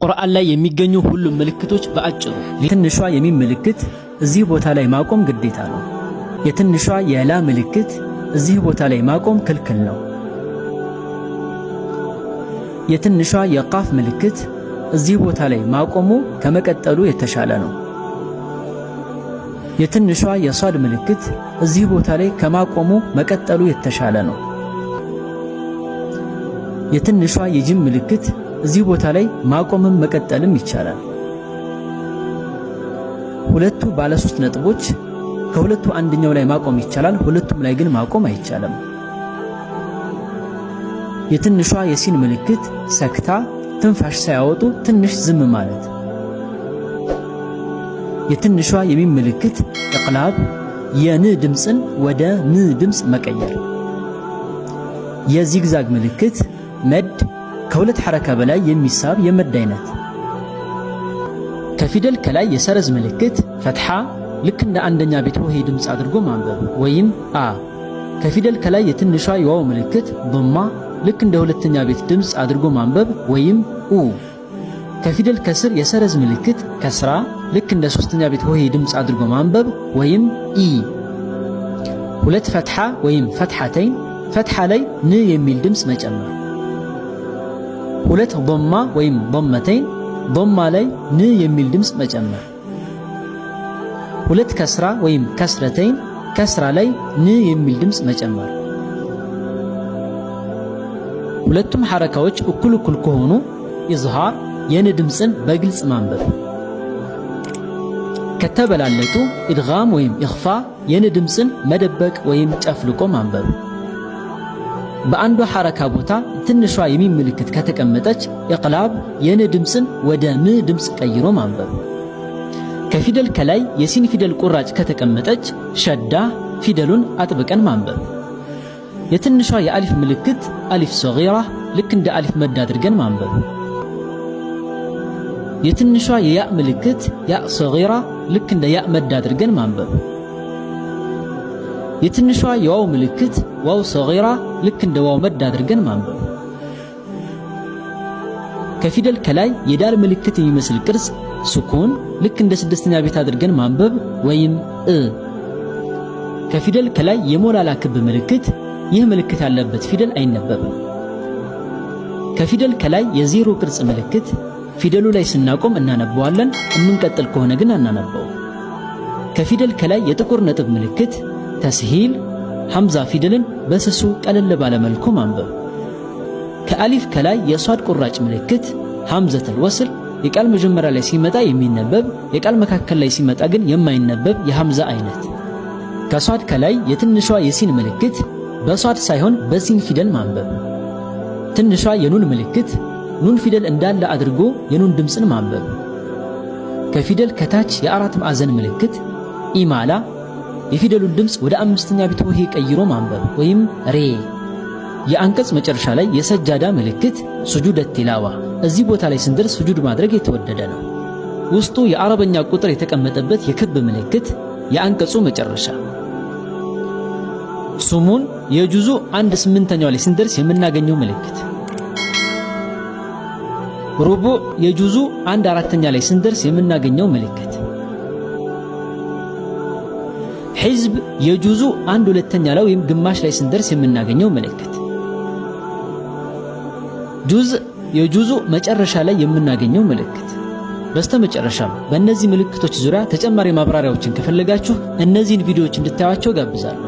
ቁርአን ላይ የሚገኙ ሁሉም ምልክቶች በአጭሩ ትንሿ የሚም ምልክት እዚህ ቦታ ላይ ማቆም ግዴታ ነው። የትንሿ የላ ምልክት እዚህ ቦታ ላይ ማቆም ክልክል ነው። የትንሿ የቃፍ ምልክት እዚህ ቦታ ላይ ማቆሙ ከመቀጠሉ የተሻለ ነው። የትንሿ የሷድ ምልክት እዚህ ቦታ ላይ ከማቆሙ መቀጠሉ የተሻለ ነው። የትንሿ የጅም ምልክት እዚህ ቦታ ላይ ማቆምም መቀጠልም ይቻላል። ሁለቱ ባለ 3 ነጥቦች ከሁለቱ አንደኛው ላይ ማቆም ይቻላል፣ ሁለቱም ላይ ግን ማቆም አይቻልም። የትንሿ የሲን ምልክት ሰክታ ትንፋሽ ሳያወጡ ትንሽ ዝም ማለት። የትንሿ የሚም ምልክት ኢቅላብ የን ድምፅን ወደ ን ድምፅ መቀየር። የዚግዛግ ምልክት መድ ከሁለት ሐረካ በላይ የሚሳብ የመድ አይነት። ከፊደል ከላይ የሰረዝ ምልክት ፈትሐ ልክ እንደ አንደኛ ቤት ሆሄ ድምፅ አድርጎ ማንበብ ወይም አ። ከፊደል ከላይ የትንሿ የዋው ምልክት ضማ ልክ እንደ ሁለተኛ ቤት ድምፅ አድርጎ ማንበብ ወይም ኡ። ከፊደል ከስር የሰረዝ ምልክት ከስራ ልክ እንደ ሶስተኛ ቤት ሆሄ ድምፅ አድርጎ ማንበብ ወይም ኢ። ሁለት ፈትሐ ወይም ፈትሐተይን ፈትሐ ላይ ን የሚል ድምፅ መጨመር። ሁለት ضማ ወይም ضመተይን ضማ ላይ ን የሚል ድምፅ መጨመር። ሁለት ከስራ ወይም ከስረተይን ከስራ ላይ ን የሚል ድምፅ መጨመር። ሁለቱም ሐረካዎች እኩል ከሆኑ ኢዝሃር የን ድምፅን በግልጽ ማንበብ። ከተበላለጡ ኢድጋም ወይም ኢኽፋ የን ድምፅን መደበቅ ወይም ጨፍልቆ ማንበብ። በአንዷ ሐረካ ቦታ ትንሿ የሚም ምልክት ከተቀመጠች ኢቅላብ የን ድምፅን ወደ ም ድምፅ ቀይሮ ማንበብ። ከፊደል ከላይ የሲን ፊደል ቁራጭ ከተቀመጠች ሸዳ ፊደሉን አጥብቀን ማንበብ። የትንሿ የአሊፍ ምልክት አሊፍ ሰጊራ ልክ እንደ አሊፍ መድ አድርገን ማንበብ። የትንሿ የያ ምልክት ያ ሰጊራ ልክ እንደ ያ መድ አድርገን ማንበብ። የትንሿ የዋው ምልክት ዋው ሰጊራ ልክ እንደ ዋው መድ አድርገን ማንበብ። ከፊደል ከላይ የዳል ምልክት የሚመስል ቅርጽ ሱኩን ልክ እንደ ስድስተኛ ቤት አድርገን ማንበብ ወይም እ። ከፊደል ከላይ የሞላላ ክብ ምልክት ይህ ምልክት ያለበት ፊደል አይነበብም። ከፊደል ከላይ የዜሮ ቅርጽ ምልክት ፊደሉ ላይ ስናቆም እናነበዋለን፣ የምንቀጥል ከሆነ ግን አናነበው። ከፊደል ከላይ የጥቁር ነጥብ ምልክት ተስሂል ሐምዛ ፊደልን በስሱ ቀለል ባለ መልኩ ማንበብ። ከአሊፍ ከላይ የሷድ ቁራጭ ምልክት ሐምዘተል ወስል የቃል መጀመሪያ ላይ ሲመጣ የሚነበብ የቃል መካከል ላይ ሲመጣ ግን የማይነበብ የሐምዛ አይነት። ከሷድ ከላይ የትንሿ የሲን ምልክት በሷድ ሳይሆን በሲን ፊደል ማንበብ። ትንሿ የኑን ምልክት ኑን ፊደል እንዳለ አድርጎ የኑን ድምፅን ማንበብ። ከፊደል ከታች የአራት ማዕዘን ምልክት ኢማላ የፊደሉን ድምፅ ወደ አምስተኛ ቤት ሆሄ ቀይሮ ማንበብ ወይም ሬ። የአንቀጽ መጨረሻ ላይ የሰጃዳ ምልክት ሱጁድ ቲላዋ እዚህ ቦታ ላይ ስንደርስ ሱጁድ ማድረግ የተወደደ ነው። ውስጡ የአረበኛ ቁጥር የተቀመጠበት የክብ ምልክት የአንቀጹ መጨረሻ። ሱሙን የጁዙ 1/8ኛው ላይ ስንደርስ የምናገኘው ምልክት። ሩቡዕ የጁዙ 1/4ኛ ላይ ስንደርስ የምናገኘው ምልክት። ሒዝብ የጁዙ 1/2ኛ ላይ ወይም ግማሽ ላይ ስንደርስ የምናገኘው ምልክት። ጁዝ የጁዙ መጨረሻ ላይ የምናገኘው ምልክት። በስተመጨረሻም በእነዚህ ምልክቶች ዙሪያ ተጨማሪ ማብራሪያዎችን ከፈለጋችሁ እነዚህን ቪዲዮዎች እንድታዩአቸው ጋብዛለሁ።